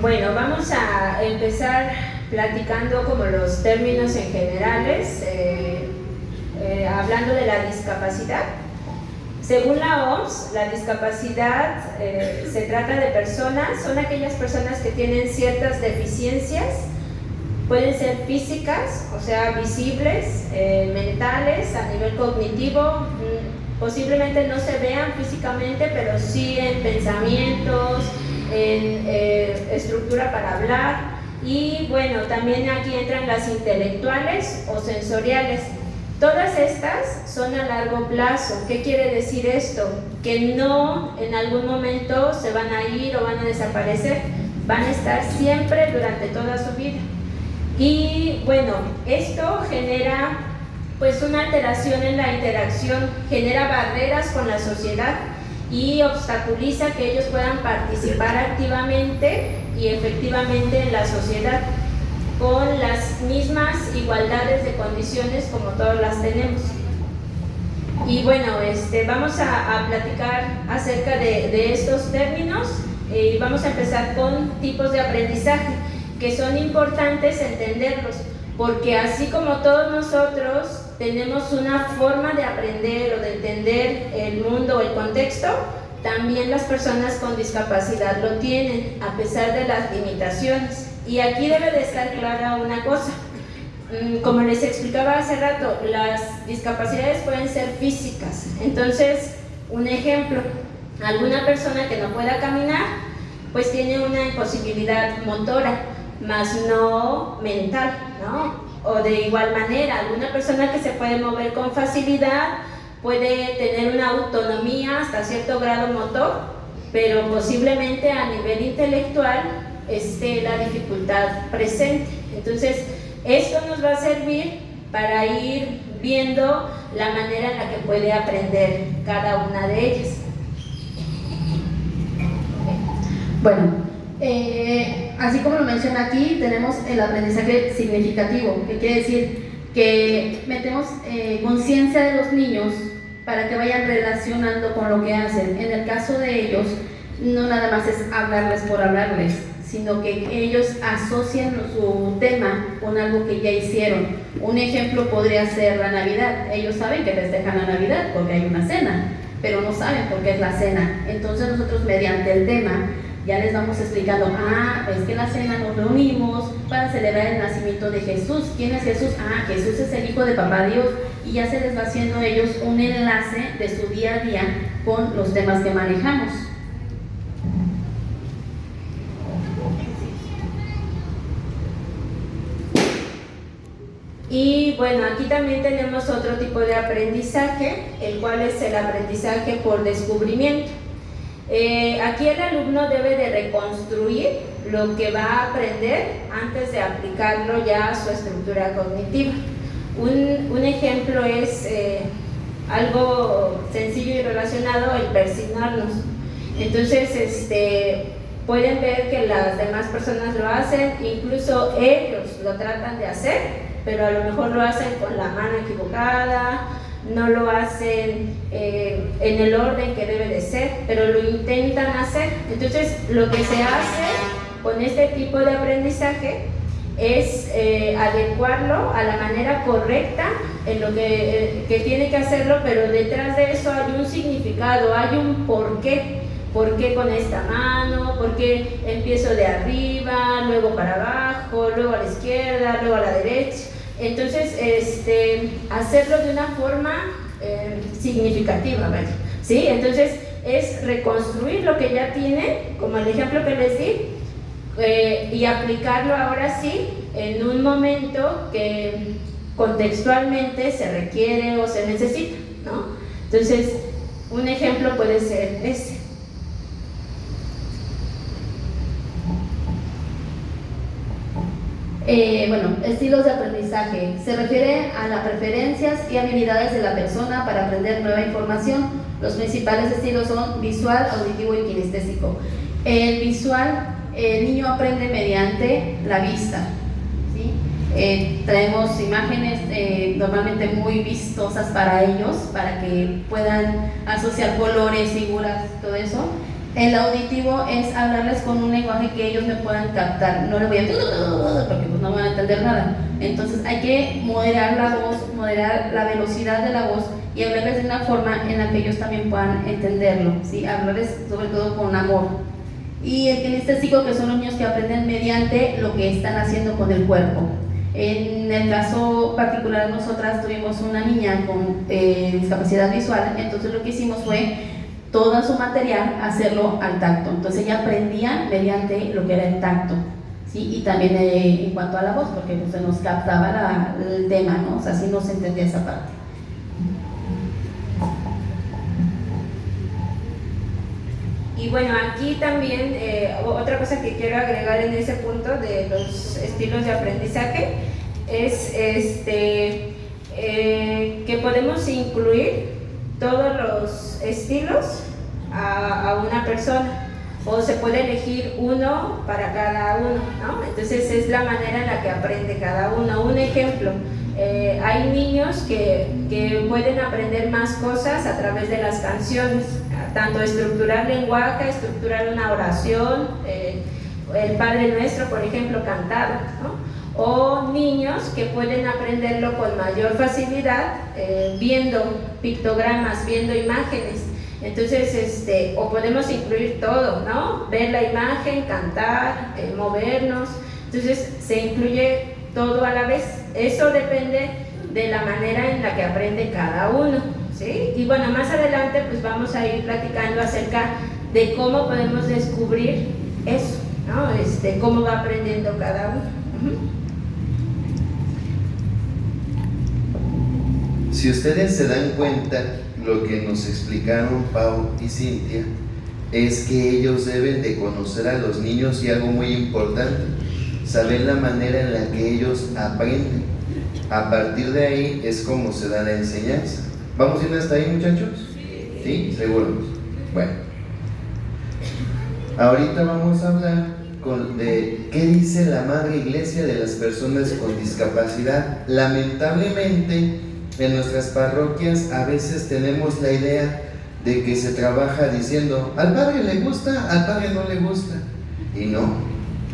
Bueno, vamos a empezar platicando como los términos en generales, hablando de la discapacidad. Según la OMS, la discapacidad se trata de personas, son aquellas personas que tienen ciertas deficiencias, pueden ser físicas, o sea, visibles, mentales, a nivel cognitivo, posiblemente no se vean físicamente, pero sí en pensamientos, en estructura para hablar, y bueno, también aquí entran las intelectuales o sensoriales. Todas estas son a largo plazo. ¿Qué quiere decir esto? Que no en algún momento se van a ir o van a desaparecer, van a estar siempre durante toda su vida. Y bueno, esto genera pues una alteración en la interacción, genera barreras con la sociedad y obstaculiza que ellos puedan participar activamente y efectivamente en la sociedad con las mismas igualdades de condiciones como todas las tenemos. Y bueno, vamos a platicar acerca de estos términos y vamos a empezar con tipos de aprendizaje que son importantes entenderlos, porque así como todos nosotros tenemos una forma de aprender o de entender el mundo o el contexto, también las personas con discapacidad lo tienen, a pesar de las limitaciones. Y aquí debe de estar clara una cosa, como les explicaba hace rato, las discapacidades pueden ser físicas. Entonces, un ejemplo, alguna persona que no pueda caminar, pues tiene una imposibilidad motora, más no mental, ¿no? O de igual manera, alguna persona que se puede mover con facilidad puede tener una autonomía hasta cierto grado motor, pero posiblemente a nivel intelectual esté la dificultad presente. Entonces, esto nos va a servir para ir viendo la manera en la que puede aprender cada una de ellas. Bueno, así como lo menciona aquí, tenemos el aprendizaje significativo, que quiere decir que metemos conciencia de los niños para que vayan relacionando con lo que hacen. En el caso de ellos, no nada más es hablarles por hablarles, sino que ellos asocian su tema con algo que ya hicieron. Un ejemplo podría ser la Navidad. Ellos saben que festejan la Navidad porque hay una cena, pero no saben por qué es la cena. Entonces nosotros mediante el tema ya les vamos explicando, es que en la cena nos reunimos para celebrar el nacimiento de Jesús. ¿Quién es Jesús? Jesús es el Hijo de Papá Dios. Y ya se les va haciendo a ellos un enlace de su día a día con los temas que manejamos. Y bueno, aquí también tenemos otro tipo de aprendizaje, el cual es el aprendizaje por descubrimiento. Aquí el alumno debe de reconstruir lo que va a aprender antes de aplicarlo ya a su estructura cognitiva. Un ejemplo es algo sencillo y relacionado, el persignarnos. Entonces, pueden ver que las demás personas lo hacen, incluso ellos lo tratan de hacer, pero a lo mejor lo hacen con la mano equivocada, no lo hacen en el orden que debe de ser, pero lo intentan hacer. Entonces, lo que se hace con este tipo de aprendizaje es adecuarlo a la manera correcta en lo que tiene que hacerlo, pero detrás de eso hay un significado, hay un porqué. ¿Por qué con esta mano? ¿Por qué empiezo de arriba, luego para abajo, luego a la izquierda, luego a la derecha? Entonces, hacerlo de una forma significativa, ¿vale? ¿Sí? Entonces, es reconstruir lo que ya tiene, como el ejemplo que les di, y aplicarlo ahora sí en un momento que contextualmente se requiere o se necesita, ¿no? Entonces, un ejemplo puede ser ese. Estilos de aprendizaje. Se refiere a las preferencias y habilidades de la persona para aprender nueva información. Los principales estilos son visual, auditivo y kinestésico. El visual, el niño aprende mediante la vista, ¿sí? Traemos imágenes normalmente muy vistosas para ellos, para que puedan asociar colores, figuras, todo eso. El auditivo es hablarles con un lenguaje que ellos me puedan captar. No les voy a porque pues no van a entender nada. Entonces hay que moderar la voz, moderar la velocidad de la voz y hablarles de una forma en la que ellos también puedan entenderlo, ¿sí? Hablarles sobre todo con amor. Y el kinestésico, que son los niños que aprenden mediante lo que están haciendo con el cuerpo. En el caso particular, nosotras tuvimos una niña con discapacidad visual, entonces lo que hicimos fue todo su material hacerlo al tacto. Entonces ella aprendía mediante lo que era el tacto, ¿sí? Y también en cuanto a la voz, porque pues, se nos captaba el tema, ¿no? O sea, sí nos entendía esa parte. Y bueno, aquí también otra cosa que quiero agregar en ese punto de los estilos de aprendizaje es que podemos incluir todos los estilos a una persona, o se puede elegir uno para cada uno, ¿no? Entonces es la manera en la que aprende cada uno. Un ejemplo, hay niños que pueden aprender más cosas a través de las canciones, tanto estructurar lenguaje, estructurar una oración, el Padre Nuestro, por ejemplo, cantado, ¿no? O niños que pueden aprenderlo con mayor facilidad viendo pictogramas, viendo imágenes. Entonces, o podemos incluir todo, ¿no? Ver la imagen, cantar, movernos. Entonces, se incluye todo a la vez. Eso depende de la manera en la que aprende cada uno, ¿sí? Y bueno, más adelante pues vamos a ir platicando acerca de cómo podemos descubrir eso, ¿no? Cómo va aprendiendo cada uno. Si ustedes se dan cuenta, lo que nos explicaron Pau y Cintia es que ellos deben de conocer a los niños y algo muy importante, saber la manera en la que ellos aprenden. A partir de ahí es como se da la enseñanza. ¿Vamos bien hasta ahí, muchachos? ¿Sí? ¿Seguros? Bueno, ahorita vamos a hablar de qué dice la Madre Iglesia de las personas con discapacidad. Lamentablemente, en nuestras parroquias a veces tenemos la idea de que se trabaja diciendo al padre le gusta, al padre no le gusta, y no,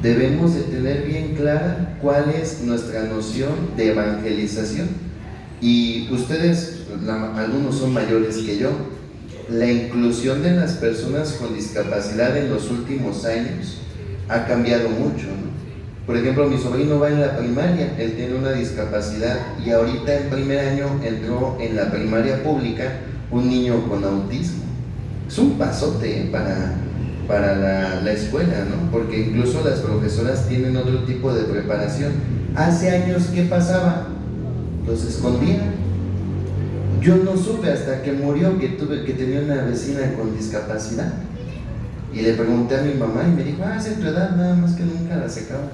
debemos de tener bien clara cuál es nuestra noción de evangelización. Y ustedes, algunos son mayores que yo, la inclusión de las personas con discapacidad en los últimos años ha cambiado mucho, ¿no? Por ejemplo, mi sobrino va en la primaria, él tiene una discapacidad y ahorita en primer año entró en la primaria pública un niño con autismo. Es un pasote para la escuela, ¿no? Porque incluso las profesoras tienen otro tipo de preparación. Hace años, ¿qué pasaba? Los escondían. Yo no supe hasta que murió que tenía una vecina con discapacidad. Y le pregunté a mi mamá y me dijo, es en tu edad, nada más que nunca la secaba.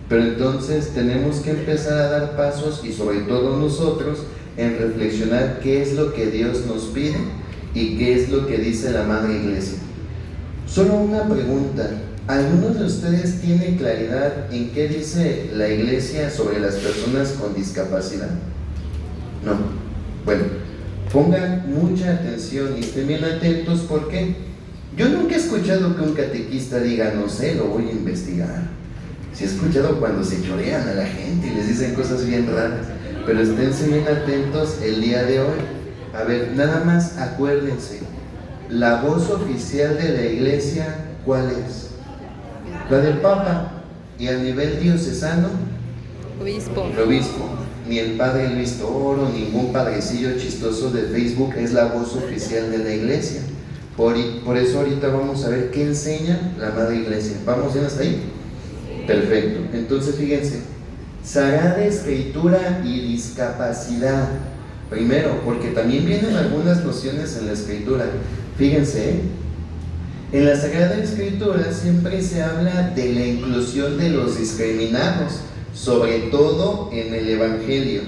Pero entonces tenemos que empezar a dar pasos, y sobre todo nosotros, en reflexionar qué es lo que Dios nos pide y qué es lo que dice la Madre Iglesia. Solo una pregunta, ¿algunos de ustedes tienen claridad en qué dice la Iglesia sobre las personas con discapacidad? No. Bueno, pongan mucha atención y estén bien atentos, porque yo nunca he escuchado que un catequista diga, no sé, lo voy a investigar. Sí he escuchado cuando se chorean a la gente y les dicen cosas bien raras, pero esténse bien atentos el día de hoy. A ver, nada más acuérdense, la voz oficial de la Iglesia, ¿cuál es? La del Papa. Y a nivel diocesano, el obispo. Ni el padre Luis Toro, ningún padrecillo chistoso de Facebook es la voz oficial de la Iglesia. Por eso ahorita vamos a ver qué enseña la Madre Iglesia. ¿Vamos bien hasta ahí? Perfecto. Entonces fíjense, Sagrada Escritura y discapacidad. Primero, porque también vienen algunas nociones en la Escritura. Fíjense, en la Sagrada Escritura siempre se habla de la inclusión de los discriminados, sobre todo en el Evangelio.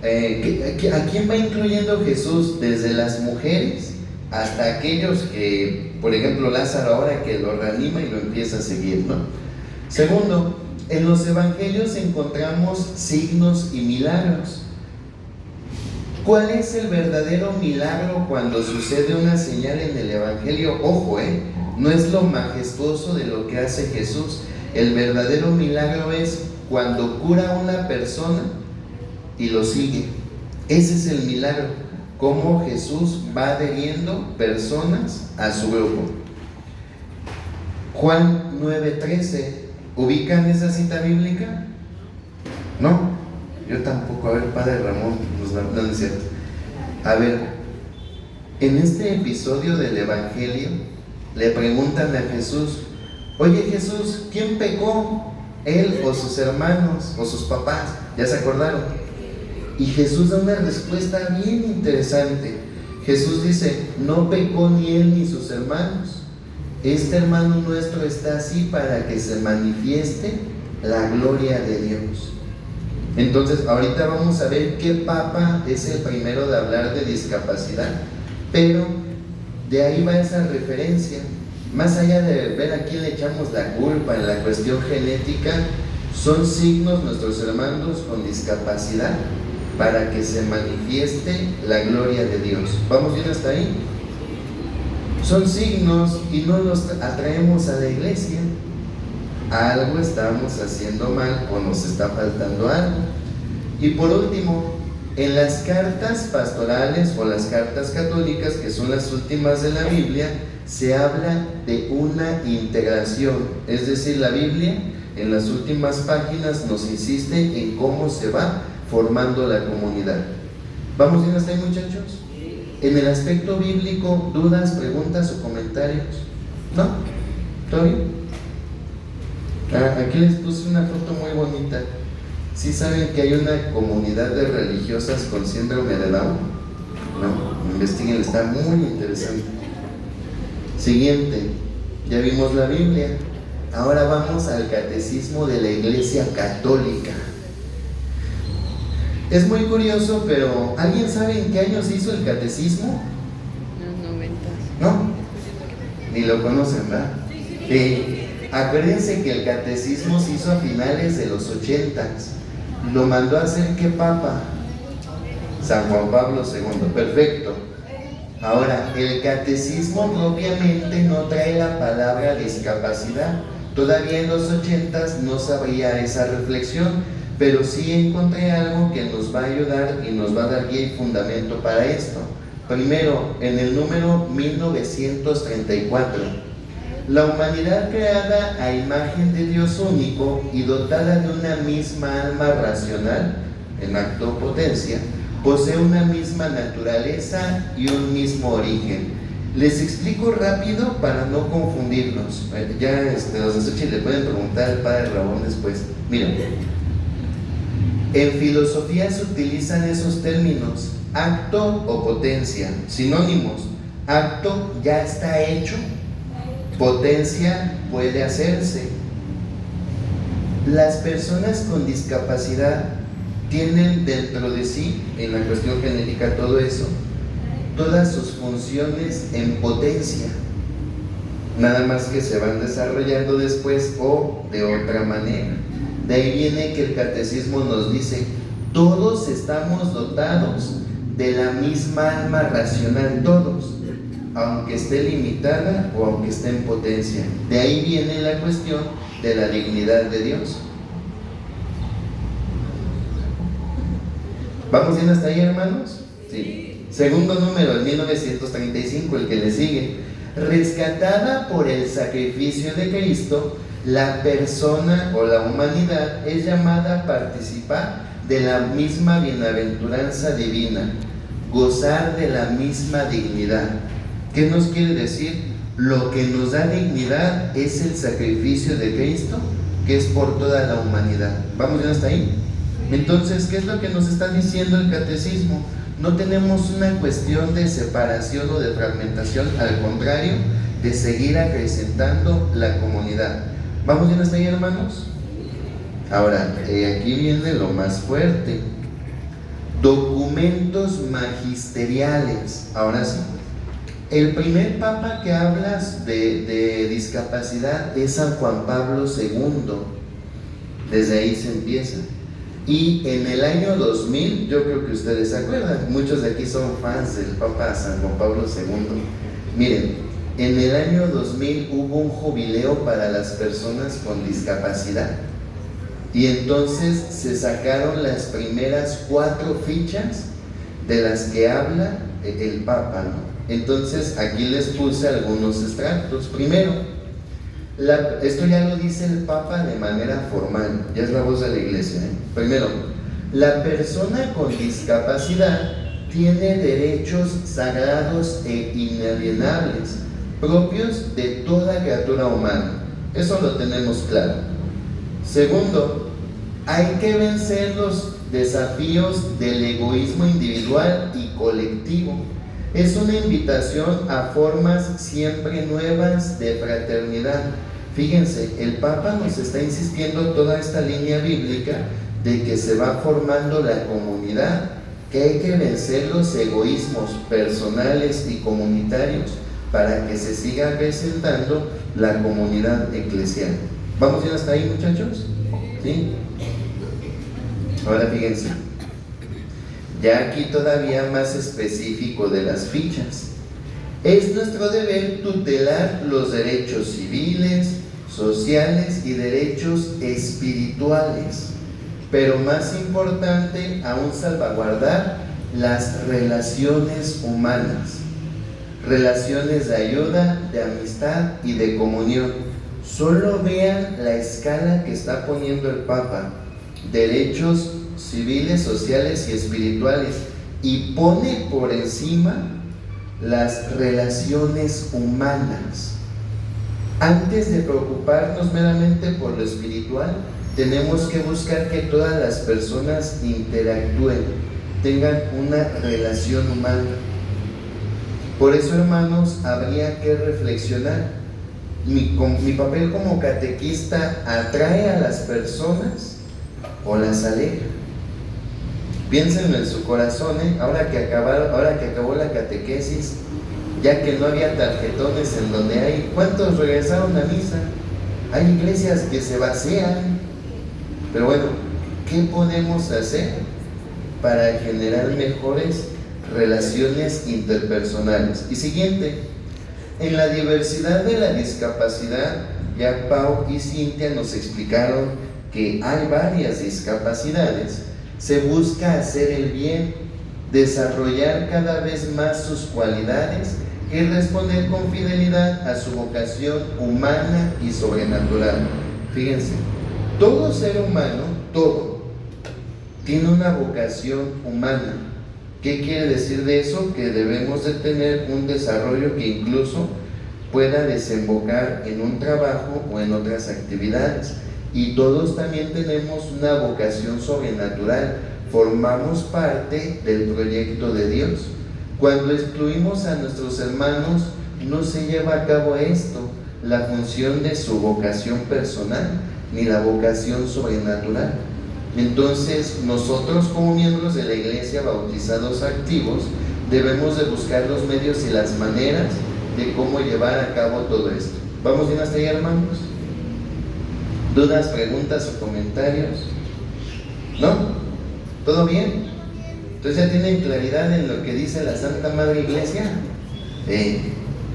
¿A quién va incluyendo Jesús? Desde las mujeres hasta aquellos que, por ejemplo, Lázaro ahora, que lo reanima y lo empieza a seguir, ¿no? Segundo, en los evangelios encontramos signos y milagros. ¿Cuál es el verdadero milagro cuando sucede una señal en el evangelio? Ojo, no es lo majestuoso de lo que hace Jesús. El verdadero milagro es cuando cura a una persona y lo sigue. Ese es el milagro, cómo Jesús va adheriendo personas a su grupo. Juan 9:13, ¿ubican esa cita bíblica? No, yo tampoco. A ver, Padre Ramón, no es cierto. A ver, en este episodio del Evangelio le preguntan a Jesús: oye Jesús, ¿quién pecó? ¿Él o sus hermanos o sus papás? ¿Ya se acordaron? Y Jesús da una respuesta bien interesante. Jesús dice: no pecó ni él ni sus hermanos. Este hermano nuestro está así para que se manifieste la gloria de Dios. Entonces, ahorita vamos a ver qué papa es el primero de hablar de discapacidad, pero de ahí va esa referencia. Más allá de ver a quién le echamos la culpa en la cuestión genética, son signos nuestros hermanos con discapacidad para que se manifieste la gloria de Dios. ¿Vamos bien hasta ahí? Son signos y no los atraemos a la iglesia. Algo estamos haciendo mal o nos está faltando algo. Y por último, en las cartas pastorales o las cartas católicas, que son las últimas de la Biblia, se habla de una integración. Es decir, la Biblia en las últimas páginas nos insiste en cómo se va formando la comunidad. ¿Vamos bien hasta ahí, muchachos? En el aspecto bíblico, ¿dudas, preguntas o comentarios? ¿No? ¿Todo bien? Aquí les puse una foto muy bonita. ¿Sí saben que hay una comunidad de religiosas con síndrome de Down? No, investiguen, está muy interesante. Siguiente, ya vimos la Biblia. Ahora vamos al catecismo de la Iglesia Católica. Es muy curioso, pero ¿alguien sabe en qué año se hizo el catecismo? Los 90. ¿No? Ni lo conocen, ¿verdad? Acuérdense que el catecismo se hizo a finales de los 80s. Lo mandó a hacer ¿qué papa? San Juan Pablo II. Perfecto. Ahora, el catecismo propiamente no trae la palabra discapacidad. Todavía en los 80s no sabría esa reflexión, pero sí encontré algo que nos va a ayudar y nos va a dar guía y fundamento para esto. Primero, en el número 1934. La humanidad creada a imagen de Dios único y dotada de una misma alma racional, en acto potencia, posee una misma naturaleza y un mismo origen. Les explico rápido para no confundirnos. Ya los de Xochitl le pueden preguntar al Padre Ramón después. Miren, en filosofía se utilizan esos términos: acto o potencia, sinónimos. Acto ya está hecho, potencia puede hacerse. Las personas con discapacidad tienen dentro de sí, en la cuestión genética, todo eso, todas sus funciones en potencia, nada más que se van desarrollando después o de otra manera. De ahí viene que el catecismo nos dice: todos estamos dotados de la misma alma racional, todos, aunque esté limitada o aunque esté en potencia. De ahí viene la cuestión de la dignidad de Dios. ¿Vamos bien hasta ahí, hermanos? Sí. Segundo número, el 1935, el que le sigue. Rescatada por el sacrificio de Cristo, la persona o la humanidad es llamada a participar de la misma bienaventuranza divina, gozar de la misma dignidad. ¿Qué nos quiere decir? Lo que nos da dignidad es el sacrificio de Cristo, que es por toda la humanidad. ¿Vamos bien hasta ahí? Entonces, ¿qué es lo que nos está diciendo el catecismo? No tenemos una cuestión de separación o de fragmentación, al contrario, de seguir acrecentando la comunidad. ¿Vamos bien hasta ahí, hermanos? Ahora, aquí viene lo más fuerte. Documentos magisteriales. Ahora sí. El primer papa que hablas de discapacidad es San Juan Pablo II. Desde ahí se empieza. Y en el año 2000, yo creo que ustedes se acuerdan, muchos de aquí son fans del Papa San Juan Pablo II. Miren, en el año 2000 hubo un jubileo para las personas con discapacidad y entonces se sacaron las primeras 4 fichas de las que habla el Papa, ¿no? Entonces aquí les puse algunos extractos. Primero, esto ya lo dice el Papa de manera formal, ya es la voz de la Iglesia, ¿eh? Primero, la persona con discapacidad tiene derechos sagrados e inalienables propios de toda criatura humana. Eso lo tenemos claro. Segundo, hay que vencer los desafíos del egoísmo individual y colectivo. Es una invitación a formas siempre nuevas de fraternidad. Fíjense, el Papa nos está insistiendo toda esta línea bíblica de que se va formando la comunidad, que hay que vencer los egoísmos personales y comunitarios para que se siga presentando la comunidad eclesial. ¿Vamos bien hasta ahí, muchachos? ¿Sí? Ahora fíjense, ya aquí todavía más específico de las fichas. Es nuestro deber tutelar los derechos civiles, sociales y derechos espirituales, pero más importante aún, salvaguardar las relaciones humanas, relaciones de ayuda, de amistad y de comunión. Solo vean la escala que está poniendo el Papa: derechos civiles, sociales y espirituales, y pone por encima las relaciones humanas. Antes de preocuparnos meramente por lo espiritual, tenemos que buscar que todas las personas interactúen, tengan una relación humana. Por eso, hermanos, habría que reflexionar. Mi papel como catequista atrae a las personas o las aleja. Piénsenlo en su corazón, ¿eh? Ahora que acabó la catequesis, ya que no había tarjetones en donde hay, ¿cuántos regresaron a misa? Hay iglesias que se vacían. Pero bueno, ¿qué podemos hacer para generar mejores relaciones interpersonales? Y siguiente, en la diversidad de la discapacidad, ya Pau y Cintia nos explicaron que hay varias discapacidades. Se busca hacer el bien, desarrollar cada vez más sus cualidades y responder con fidelidad a su vocación humana y sobrenatural. Fíjense, todo ser humano, todo, tiene una vocación humana. ¿Qué quiere decir de eso? Que debemos de tener un desarrollo que incluso pueda desembocar en un trabajo o en otras actividades. Y todos también tenemos una vocación sobrenatural, formamos parte del proyecto de Dios. Cuando excluimos a nuestros hermanos, no se lleva a cabo esto, la función de su vocación personal, ni la vocación sobrenatural. Entonces, nosotros como miembros de la Iglesia, bautizados activos, debemos de buscar los medios y las maneras de cómo llevar a cabo todo esto. ¿Vamos bien hasta ahí, hermanos? ¿Dudas, preguntas o comentarios? ¿No? ¿Todo bien? Entonces ya tienen claridad en lo que dice la Santa Madre Iglesia.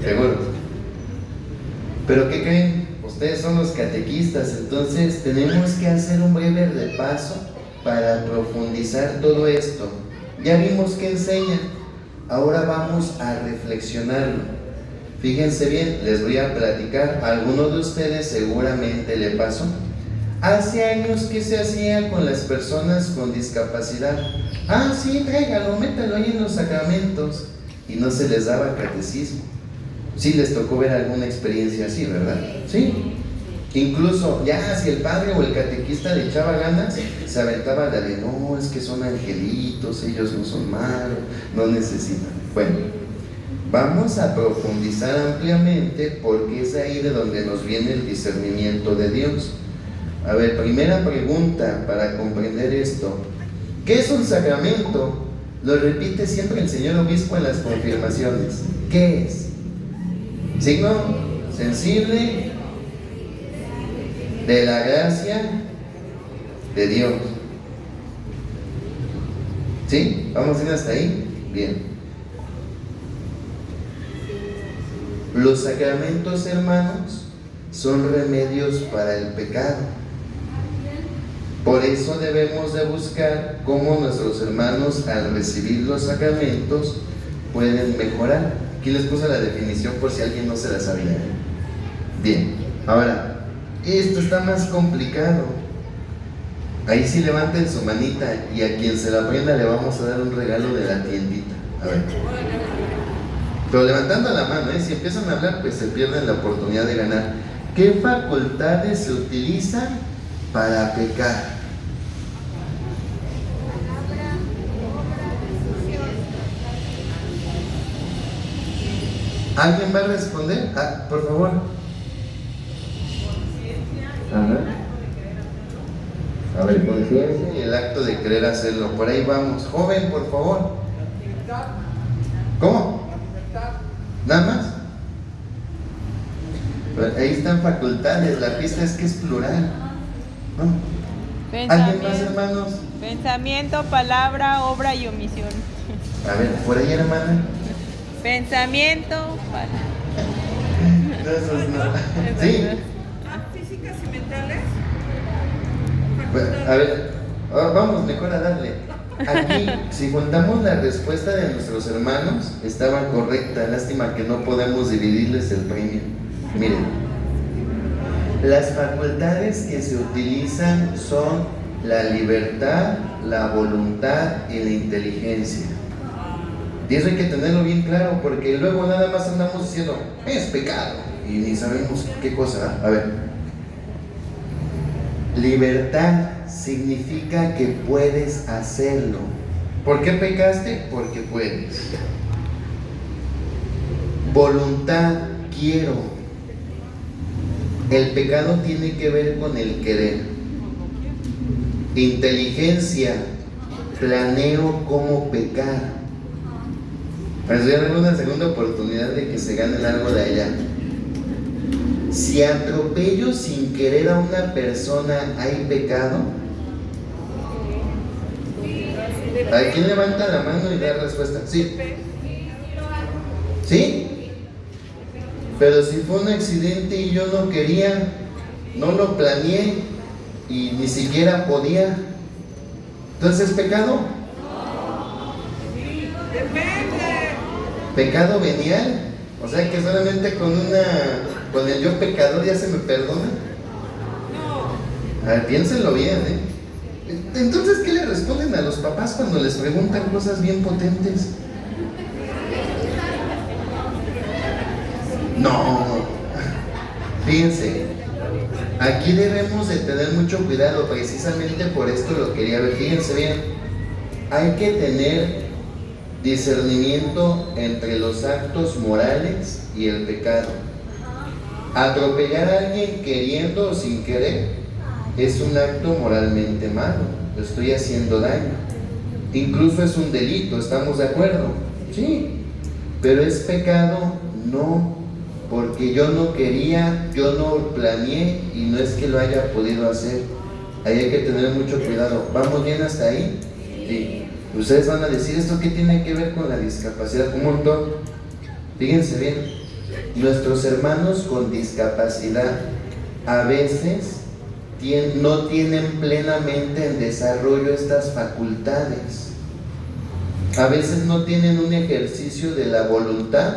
Seguro. ¿Pero qué creen? Ustedes son los catequistas, entonces tenemos que hacer un breve repaso para profundizar todo esto. Ya vimos qué enseña, ahora vamos a reflexionarlo. Fíjense bien, les voy a platicar. A alguno de ustedes seguramente le pasó. Hace años, ¿qué se hacía con las personas con discapacidad? Ah, sí, tráigalo, métalo ahí en los sacramentos. Y no se les daba catecismo. Sí les tocó ver alguna experiencia así, ¿verdad? Sí. Incluso, ya si el padre o el catequista le echaba ganas, se aventaba la de, no, es que son angelitos, ellos no son malos, no necesitan. Bueno, vamos a profundizar ampliamente porque es ahí de donde nos viene el discernimiento de Dios. A ver, primera pregunta para comprender esto. ¿Qué es un sacramento? Lo repite siempre el señor obispo en las confirmaciones. ¿Qué es? Signo sensible de la gracia de Dios. ¿Sí? ¿Vamos a ir hasta ahí? Bien. Los sacramentos, hermanos, son remedios para el pecado. Por eso debemos de buscar cómo nuestros hermanos al recibir los sacramentos pueden mejorar. Aquí les puse la definición por si alguien no se la sabía. Bien, ahora, esto está más complicado. Ahí sí levanten su manita y a quien se la aprenda le vamos a dar un regalo de la tiendita. A ver. Pero levantando la mano, si empiezan a hablar, pues se pierden la oportunidad de ganar. ¿Qué facultades se utilizan para pecar? ¿Alguien va a responder? Por favor. A ver, conciencia y el acto de querer hacerlo. Por ahí vamos. Joven, por favor. ¿Cómo? ¿Nada más? Pero ahí están facultades. La pista es que es plural. ¿No? ¿Alguien más, hermanos? Pensamiento, palabra, obra y omisión. A ver, por ahí, hermana. Pensamiento, No, eso es no. ¿Sí? Físicas y mentales. Bueno, a ver, vamos mejor a darle. Aquí, si juntamos la respuesta de nuestros hermanos, estaba correcta. Lástima que no podemos dividirles el premio. Miren, las facultades que se utilizan son la libertad, la voluntad y la inteligencia. Y eso hay que tenerlo bien claro, porque luego nada más andamos diciendo, es pecado, y ni sabemos qué cosa. A ver, libertad significa que puedes hacerlo. ¿Por qué pecaste? Porque puedes. Voluntad, quiero. El pecado tiene que ver con el querer. Inteligencia, planeo cómo pecar. Les voy a dar una segunda oportunidad de que se ganen algo de allá. Si atropello sin querer a una persona, ¿hay pecado? ¿A quién levanta la mano y da respuesta? Sí. ¿Sí? Pero si fue un accidente y yo no quería, no lo planeé y ni siquiera podía, ¿entonces es pecado? ¿Pecado venial? O sea que solamente con el yo pecador ya se me perdona. A ver, piénsenlo bien, Entonces, ¿qué le responden a los papás cuando les preguntan cosas bien potentes? No, fíjense, aquí debemos de tener mucho cuidado, precisamente por esto lo quería ver. Fíjense bien, hay que tener discernimiento entre los actos morales y el pecado. Atropellar a alguien queriendo o sin querer es un acto moralmente malo, le estoy haciendo daño, incluso es un delito, ¿estamos de acuerdo? Sí, pero es pecado, no, porque yo no quería, yo no planeé y no es que lo haya podido hacer. Ahí hay que tener mucho cuidado. ¿Vamos bien hasta ahí? Sí. Ustedes van a decir, ¿esto qué tiene que ver con la discapacidad? Un montón. Fíjense bien, nuestros hermanos con discapacidad a veces no tienen plenamente en desarrollo estas facultades. A veces no tienen un ejercicio de la voluntad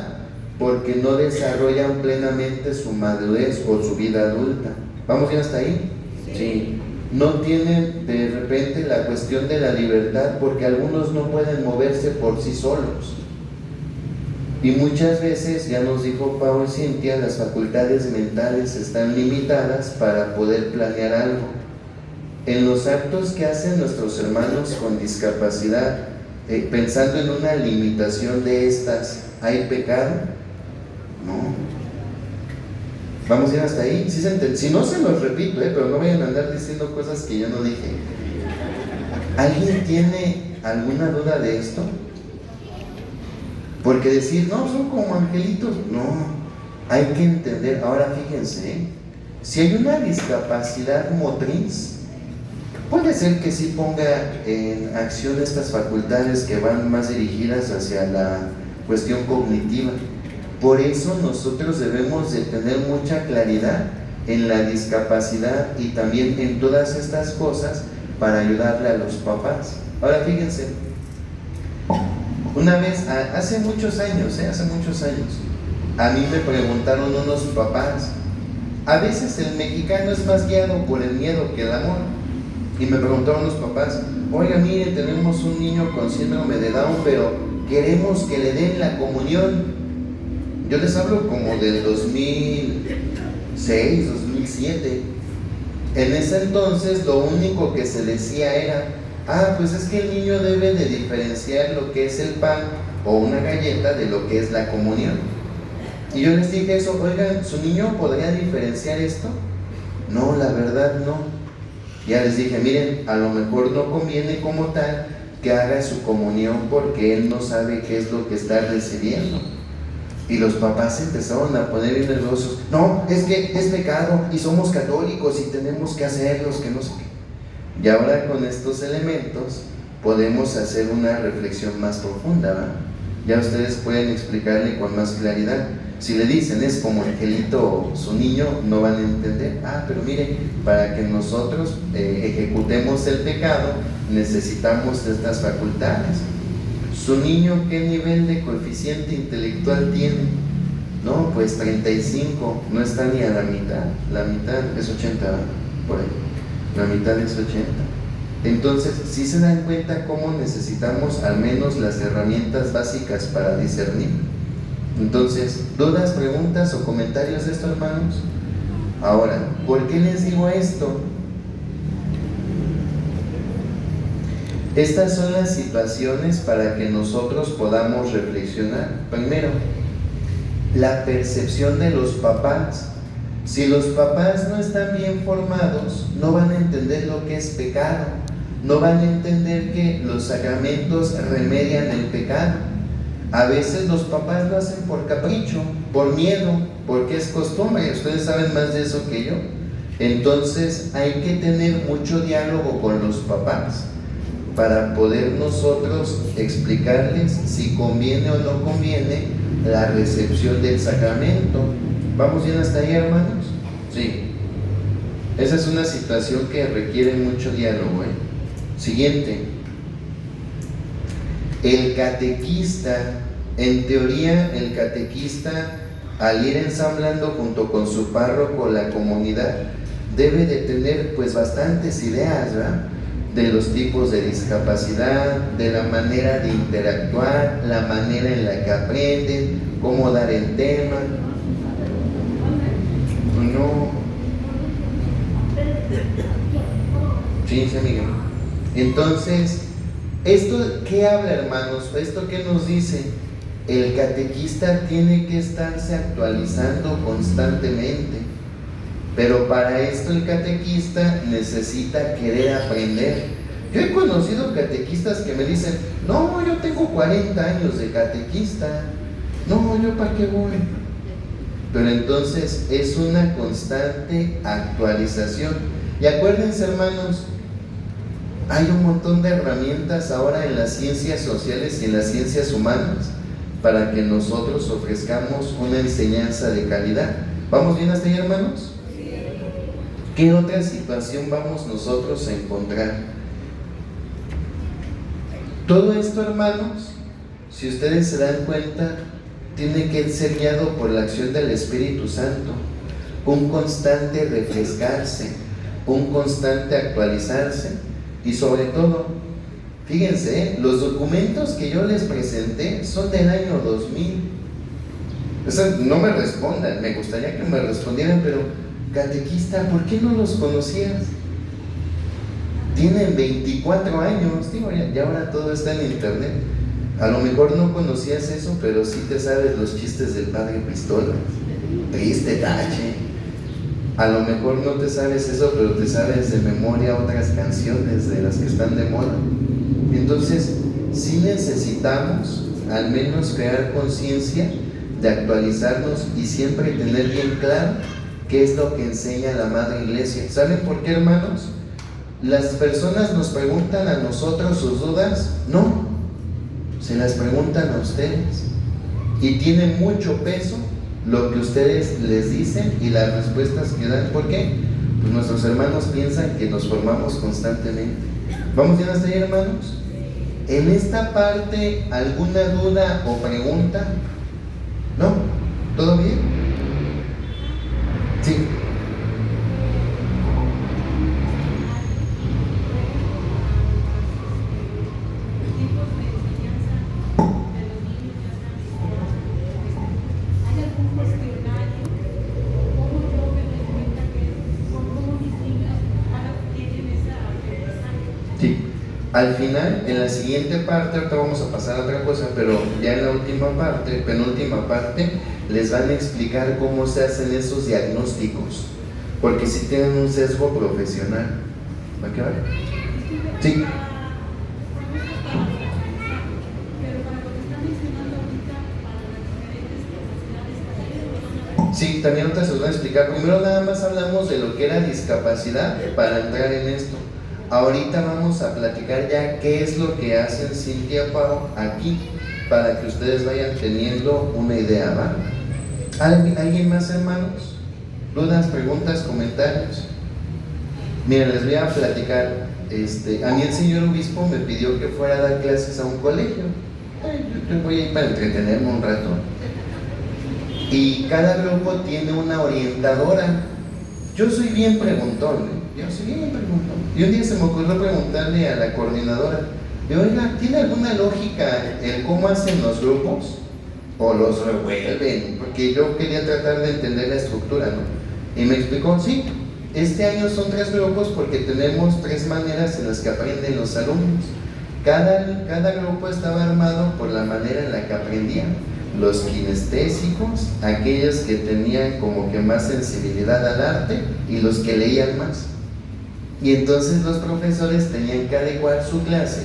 porque no desarrollan plenamente su madurez o su vida adulta. ¿Vamos bien hasta ahí? Sí. No tienen de repente la cuestión de la libertad porque algunos no pueden moverse por sí solos. Y muchas veces, ya nos dijo Pau y Cintia, las facultades mentales están limitadas para poder planear algo. En los actos que hacen nuestros hermanos con discapacidad, pensando en una limitación de estas, ¿hay pecado? No. ¿Vamos bien hasta ahí? ¿Sí se entiende? Si no, se los repito, pero no vayan a andar diciendo cosas que yo no dije. ¿Alguien tiene alguna duda de esto? Porque decir, no, son como angelitos, no, hay que entender. Ahora fíjense, si hay una discapacidad motriz, puede ser que sí ponga en acción estas facultades que van más dirigidas hacia la cuestión cognitiva, Por eso nosotros debemos de tener mucha claridad en la discapacidad y también en todas estas cosas para ayudarle a los papás. Ahora fíjense, una vez, hace muchos años, a mí me preguntaron unos papás, a veces el mexicano es más guiado por el miedo que el amor, y me preguntaron los papás, oiga, mire, tenemos un niño con síndrome de Down, pero queremos que le den la comunión. Yo les hablo como del 2006, 2007. En ese entonces lo único que se decía era, pues es que el niño debe de diferenciar lo que es el pan o una galleta de lo que es la comunión. Y yo les dije eso, oigan, ¿su niño podría diferenciar esto? No, la verdad no. Ya les dije, miren, a lo mejor no conviene como tal que haga su comunión porque él no sabe qué es lo que está recibiendo. Y los papás se empezaron a poner bien nerviosos. No, es que es pecado y somos católicos y tenemos que hacerlos, que no sé qué. Y ahora con estos elementos podemos hacer una reflexión más profunda, ¿verdad? Ya ustedes pueden explicarle con más claridad. Si le dicen es como Angelito su niño, no van a entender. Pero mire, para que nosotros ejecutemos el pecado necesitamos estas facultades. ¿Su niño qué nivel de coeficiente intelectual tiene? No, pues 35, no está ni a la mitad es 80, por ahí, la mitad es 80. Entonces, ¿sí se dan cuenta cómo necesitamos al menos las herramientas básicas para discernir? Entonces, ¿dudas, preguntas o comentarios de esto, hermanos? Ahora, ¿por qué les digo esto? Estas son las situaciones para que nosotros podamos reflexionar. Primero, la percepción de los papás. Si los papás no están bien formados, no van a entender lo que es pecado, no van a entender que los sacramentos remedian el pecado. A veces los papás lo hacen por capricho, por miedo, porque es costumbre, y ustedes saben más de eso que yo. Entonces hay que tener mucho diálogo con los papás para poder nosotros explicarles si conviene o no conviene la recepción del sacramento. ¿Vamos bien hasta ahí, hermanos? Sí. Esa es una situación que requiere mucho diálogo, Siguiente. El catequista, en teoría, el catequista, al ir ensamblando junto con su párroco la comunidad, debe de tener pues bastantes ideas, ¿verdad?, de los tipos de discapacidad, de la manera de interactuar, la manera en la que aprenden, cómo dar el tema. No. Sí, amiga. Entonces, ¿esto qué habla, hermanos? ¿Esto qué nos dice? El catequista tiene que estarse actualizando constantemente. Pero para esto el catequista necesita querer aprender. Yo he conocido catequistas que me dicen, no, yo tengo 40 años de catequista, no, yo para qué voy. Pero entonces es una constante actualización. Y acuérdense, hermanos, hay un montón de herramientas ahora en las ciencias sociales y en las ciencias humanas para que nosotros ofrezcamos una enseñanza de calidad. ¿Vamos bien hasta ahí, hermanos? ¿Qué otra situación vamos nosotros a encontrar? Todo esto, hermanos, si ustedes se dan cuenta, tiene que ser guiado por la acción del Espíritu Santo, un constante refrescarse, un constante actualizarse, y sobre todo, fíjense, los documentos que yo les presenté son del año 2000. O sea, no me respondan, me gustaría que me respondieran, pero catequista, ¿por qué no los conocías? Tienen 24 años, digo, ya ahora todo está en internet. A lo mejor no conocías eso, pero sí te sabes los chistes del Padre Pistola, triste tache. A lo mejor no te sabes eso, pero te sabes de memoria otras canciones de las que están de moda. Entonces, sí necesitamos al menos crear conciencia de actualizarnos y siempre tener bien claro qué es lo que enseña la Madre Iglesia. ¿Saben por qué, hermanos? Las personas nos preguntan a nosotros sus dudas. No, se las preguntan a ustedes. Y tiene mucho peso lo que ustedes les dicen y las respuestas que dan. ¿Por qué? Pues nuestros hermanos piensan que nos formamos constantemente. ¿Vamos bien hasta ahí, hermanos? En esta parte, ¿alguna duda o pregunta? ¿No? ¿Todo bien? Sí. Sí. Al final, en la siguiente parte, ahorita vamos a pasar a otra cosa, pero ya en la última parte, penúltima parte, les van a explicar cómo se hacen esos diagnósticos, porque si tienen un sesgo profesional. ¿Va a quedar? Sí. Sí, también ahorita se los voy a explicar. Primero nada más hablamos de lo que era discapacidad para entrar en esto. Ahorita vamos a platicar ya qué es lo que hacen Cintia Pau aquí, para que ustedes vayan teniendo una idea, ¿va? ¿Alguien más, hermanos? ¿Dudas, preguntas, comentarios? Miren, les voy a platicar. A mí el señor obispo me pidió que fuera a dar clases a un colegio. Yo voy a ir para entretenerme un rato. Y cada grupo tiene una orientadora. Yo soy bien preguntón, Y un día se me ocurrió preguntarle a la coordinadora, oiga, ¿tiene alguna lógica el cómo hacen los grupos? ¿O los revuelven? Porque yo quería tratar de entender la estructura, ¿no? Y me explicó, sí, este año son 3 grupos porque tenemos 3 maneras en las que aprenden los alumnos. Cada grupo estaba armado por la manera en la que aprendían. Los kinestésicos, aquellos que tenían como que más sensibilidad al arte, y los que leían más. Y entonces los profesores tenían que adecuar su clase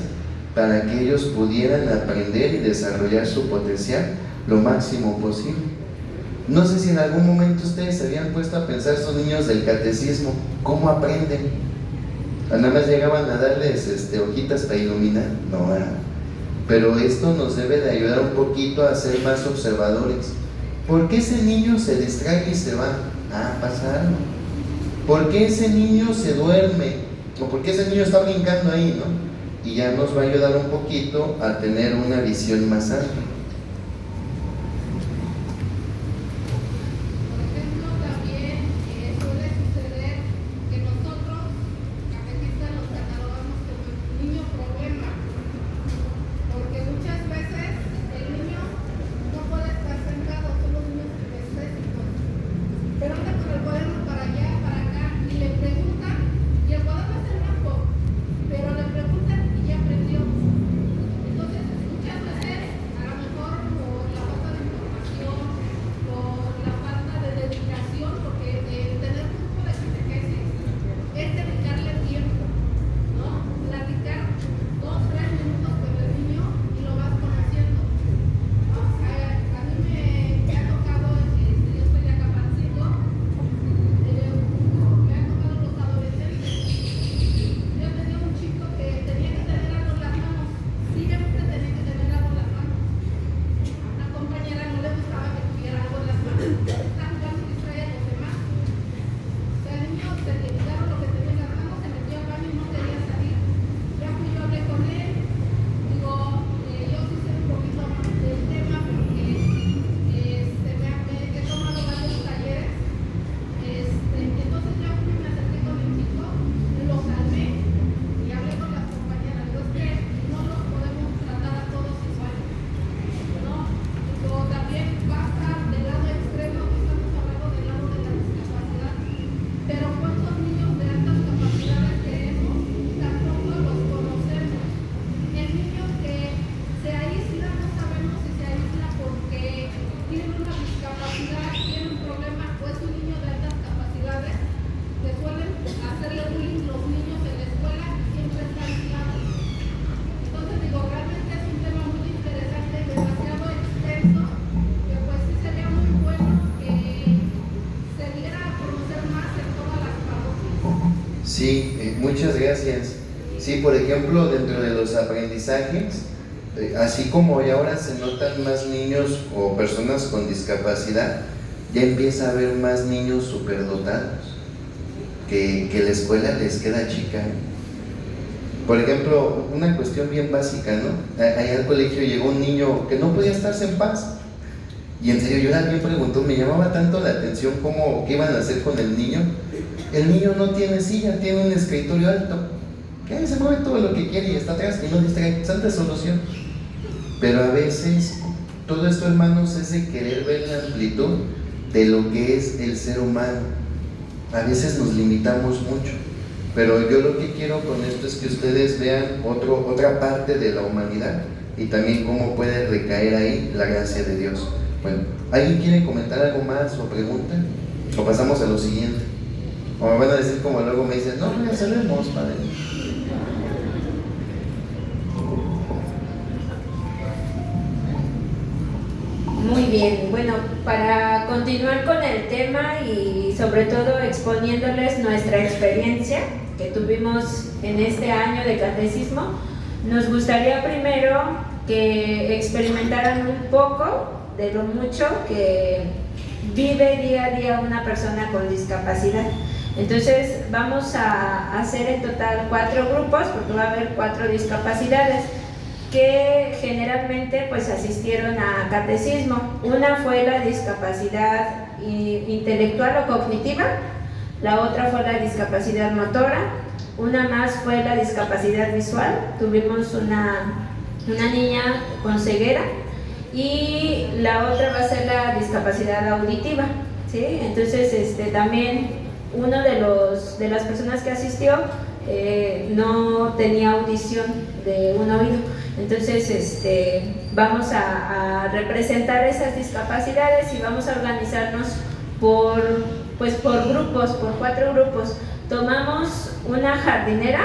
para que ellos pudieran aprender y desarrollar su potencial lo máximo posible. No sé si en algún momento ustedes se habían puesto a pensar, estos niños del catecismo, ¿cómo aprenden? Nada más llegaban a darles hojitas para iluminar. No, pero esto nos debe de ayudar un poquito a ser más observadores. ¿Por qué ese niño se distrae y se va? Pasa algo. ¿Por qué ese niño se duerme? ¿O por qué ese niño está brincando ahí, no? Y ya nos va a ayudar un poquito a tener una visión más amplia. Sí, muchas gracias. Sí, por ejemplo, dentro de los aprendizajes, así como hoy ahora se notan más niños o personas con discapacidad, ya empieza a haber más niños superdotados, que la escuela les queda chica. Por ejemplo, una cuestión bien básica, ¿no? Allá al colegio llegó un niño que no podía estarse en paz. Y en serio, yo alguien preguntó, me llamaba tanto la atención qué iban a hacer con el niño. El niño no tiene silla, tiene un escritorio alto. Que se mueve todo lo que quiere y está atrás y no distrae. Santa solución. Pero a veces, todo esto, hermanos, es de querer ver la amplitud de lo que es el ser humano. A veces nos limitamos mucho. Pero yo lo que quiero con esto es que ustedes vean otra parte de la humanidad y también cómo puede recaer ahí la gracia de Dios. Bueno, ¿alguien quiere comentar algo más o pregunta? ¿O pasamos a lo siguiente? O me van a decir como luego me dicen, no, ya sabemos, padre. Muy bien, bueno, para continuar con el tema y sobre todo exponiéndoles nuestra experiencia que tuvimos en este año de catecismo, nos gustaría primero que experimentaran un poco de lo mucho que vive día a día una persona con discapacidad. Entonces vamos a hacer en total 4 grupos, porque va a haber 4 discapacidades que generalmente pues asistieron a catecismo. Una fue la discapacidad intelectual o cognitiva, la otra fue la discapacidad motora, una más fue la discapacidad visual, tuvimos una niña con ceguera, y la otra va a ser la discapacidad auditiva, ¿sí? Entonces también uno de las personas que asistió no tenía audición de un oído. Entonces vamos a representar esas discapacidades y vamos a organizarnos por grupos, por 4 grupos. Tomamos una jardinera